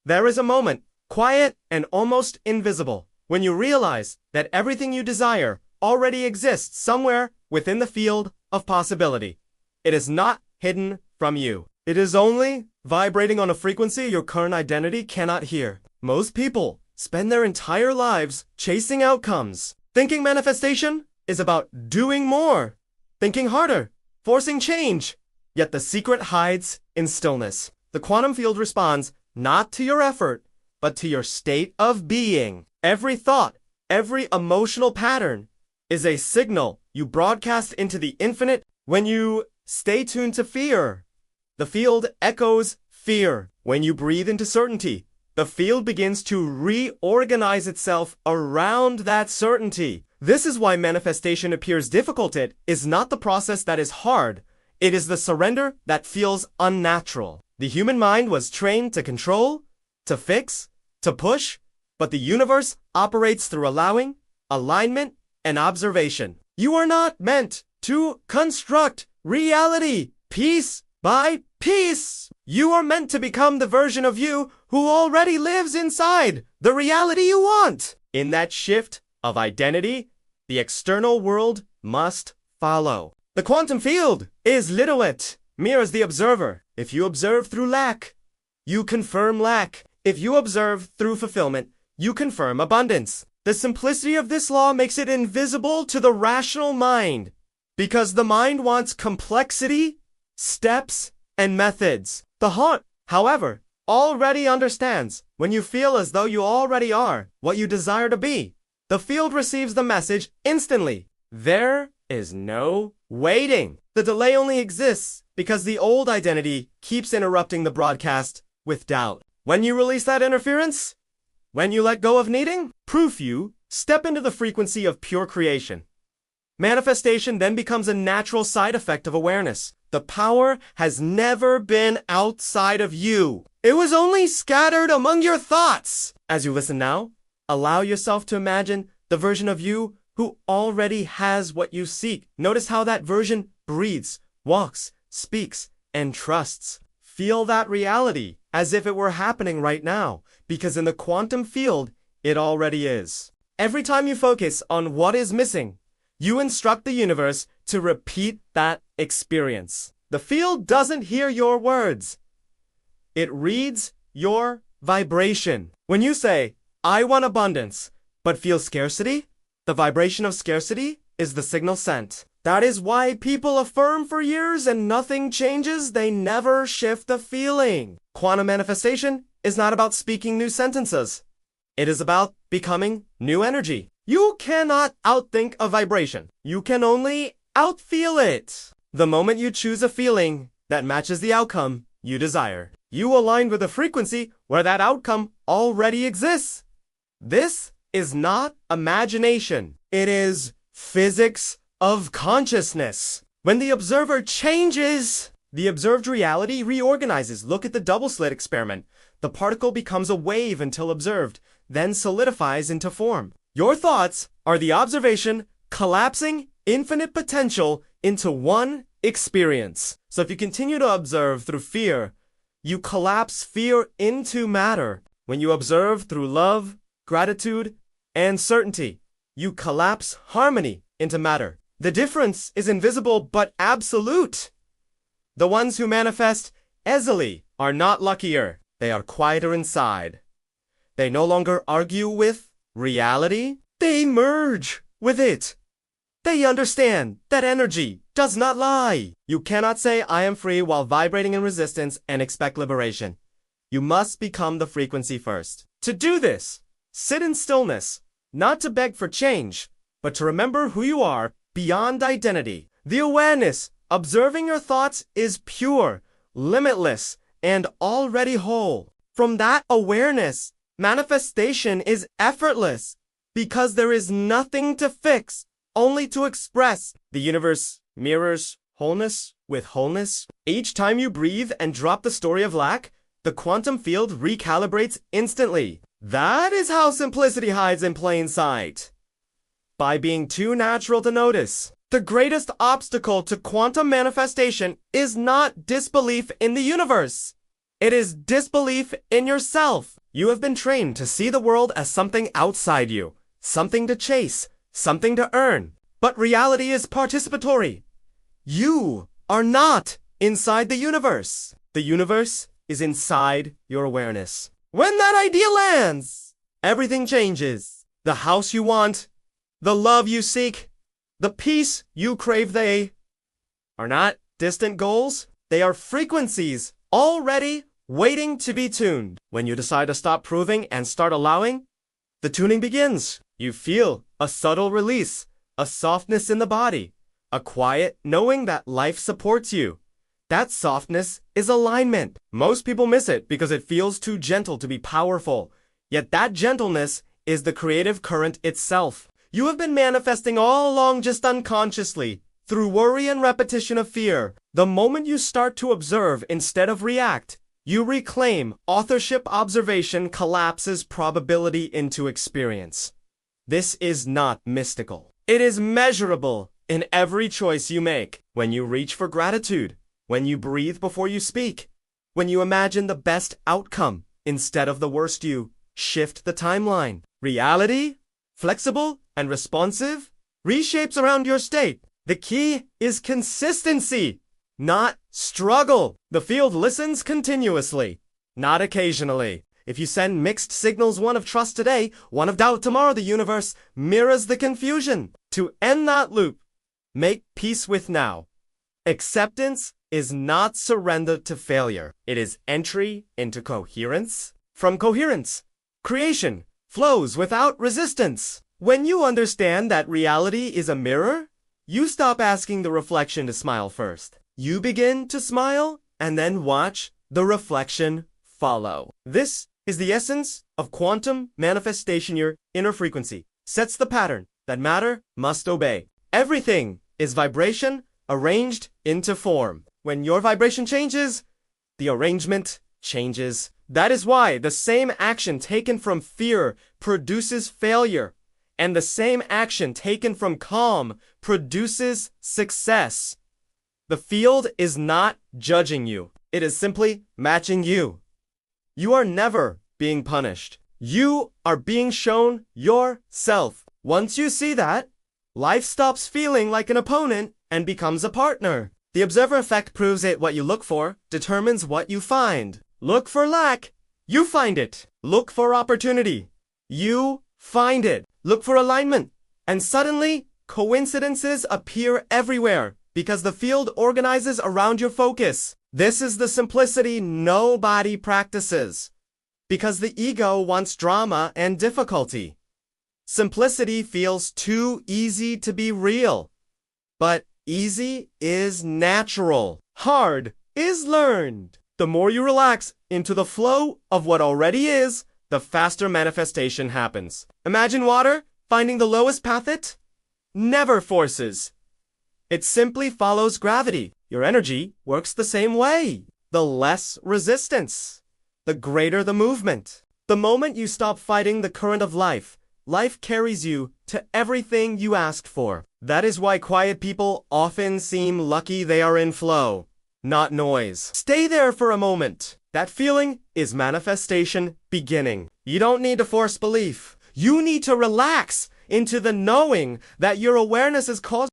There is a moment, quiet and almost invisible, when you realize that everything you desire already exists somewhere within the field of possibility. It is not hidden from you. It is only vibrating on a frequency your current identity cannot hear. Most people spend their entire lives chasing outcomes, thinking manifestation is about doing more, thinking harder, forcing change. Yet the secret hides in stillness. The quantum field responds not to your effort, but to your state of being. Every thought, every emotional pattern is a signal you broadcast into the infinite when you stay tuned to fear. The field echoes fear. When you breathe into certainty, the field begins to reorganize itself around that certainty. This is why manifestation appears difficult. It is not the process that is hard. It is the surrender that feels unnatural. The human mind was trained to control, to fix, to push, but the universe operates through allowing, alignment, and observation. You are not meant to construct reality piece by piece. You are meant to become the version of you who already lives inside the reality you want. In that shift of identity, the external world must follow. The quantum field is literate, mirrors the observer. If you observe through lack, you confirm lack. If you observe through fulfillment, you confirm abundance. The simplicity of this law makes it invisible to the rational mind, because the mind wants complexity, steps, and methods. The heart, however, already understands when you feel as though you already are what you desire to be. The field receives the message instantly. There is no waiting. The delay only exists because the old identity keeps interrupting the broadcast with doubt. When you release that interference, when you let go of needing, proof you step into the frequency of pure creation. Manifestation then becomes a natural side effect of awareness. The power has never been outside of you. It was only scattered among your thoughts. As you listen now, allow yourself to imagine the version of you who already has what you seek. Notice how that version breathes, walks, speaks, and trusts. Feel that reality as if it were happening right now, because in the quantum field, it already is. Every time you focus on what is missing, you instruct the universe to repeat that experience. The field doesn't hear your words. It reads your vibration. When you say, I want abundance, but feel scarcity, the vibration of scarcity is the signal sent. That is why people affirm for years and nothing changes. They never shift the feeling. Quantum manifestation is not about speaking new sentences. It is about becoming new energy. You cannot outthink a vibration. You can only outfeel it. The moment you choose a feeling that matches the outcome you desire, you align with a frequency where that outcome already exists. This is not imagination. It is physics of consciousness. When the observer changes, the observed reality reorganizes. Look at the double slit experiment. The particle becomes a wave until observed, then solidifies into form. Your thoughts are the observation collapsing infinite potential into one experience. So if you continue to observe through fear, you collapse fear into matter. When you observe through love, gratitude, and certainty, you collapse harmony into matter. The difference is invisible but absolute. The ones who manifest easily are not luckier. They are quieter inside. They no longer argue with reality. They merge with it. They understand that energy does not lie. You cannot say I am free while vibrating in resistance and expect liberation. You must become the frequency first. To do this, sit in stillness, not to beg for change, but to remember who you are beyond identity. The awareness observing your thoughts is pure, limitless, and already whole. From that awareness, manifestation is effortless because there is nothing to fix, only to express. The universe mirrors wholeness with wholeness. Each time you breathe and drop the story of lack, the quantum field recalibrates instantly. That is how simplicity hides in plain sight. By being too natural to notice. The greatest obstacle to quantum manifestation is not disbelief in the universe. It is disbelief in yourself. You have been trained to see the world as something outside you, something to chase, something to earn. But reality is participatory. You are not inside the universe. The universe is inside your awareness. When that idea lands, everything changes. The house you want, the love you seek, the peace you crave, they are not distant goals. They are frequencies already waiting to be tuned. When you decide to stop proving and start allowing, the tuning begins. You feel a subtle release, a softness in the body, a quiet knowing that life supports you. That softness is alignment. Most people miss it because it feels too gentle to be powerful. Yet that gentleness is the creative current itself. You have been manifesting all along just unconsciously, through worry and repetition of fear. The moment you start to observe instead of react, you reclaim authorship. Observation collapses probability into experience. This is not mystical. It is measurable in every choice you make. When you reach for gratitude, when you breathe before you speak, when you imagine the best outcome instead of the worst, you shift the timeline. Reality, flexible and responsive, reshapes around your state. The key is consistency, not struggle. The field listens continuously, not occasionally. If you send mixed signals, one of trust today, one of doubt tomorrow, the universe mirrors the confusion. To end that loop, make peace with now. Acceptance is not surrender to failure. It is entry into coherence. From coherence, creation flows without resistance. When you understand that reality is a mirror, you stop asking the reflection to smile first. You begin to smile and then watch the reflection follow. This is the essence of quantum manifestation. Your inner frequency sets the pattern that matter must obey. Everything is vibration arranged into form. When your vibration changes, the arrangement changes. That is why the same action taken from fear produces failure, and the same action taken from calm produces success. The field is not judging you. It is simply matching you. You are never being punished. You are being shown yourself. Once you see that, life stops feeling like an opponent and becomes a partner. The observer effect proves it. What you look for determines what you find. Look for lack, you find it. Look for opportunity, you find it. Look for alignment, and suddenly coincidences appear everywhere because the field organizes around your focus. This is the simplicity nobody practices because the ego wants drama and difficulty. Simplicity feels too easy to be real, but easy is natural. Hard is learned. The more you relax into the flow of what already is, the faster manifestation happens. Imagine water finding the lowest path. It never forces. It simply follows gravity. Your energy works the same way. The less resistance, the greater the movement. The moment you stop fighting the current of life, life carries you to everything you asked for. That is why quiet people often seem lucky. They are in flow, not noise. Stay there for a moment. That feeling is manifestation beginning. You don't need to force belief. You need to relax into the knowing that your awareness is caused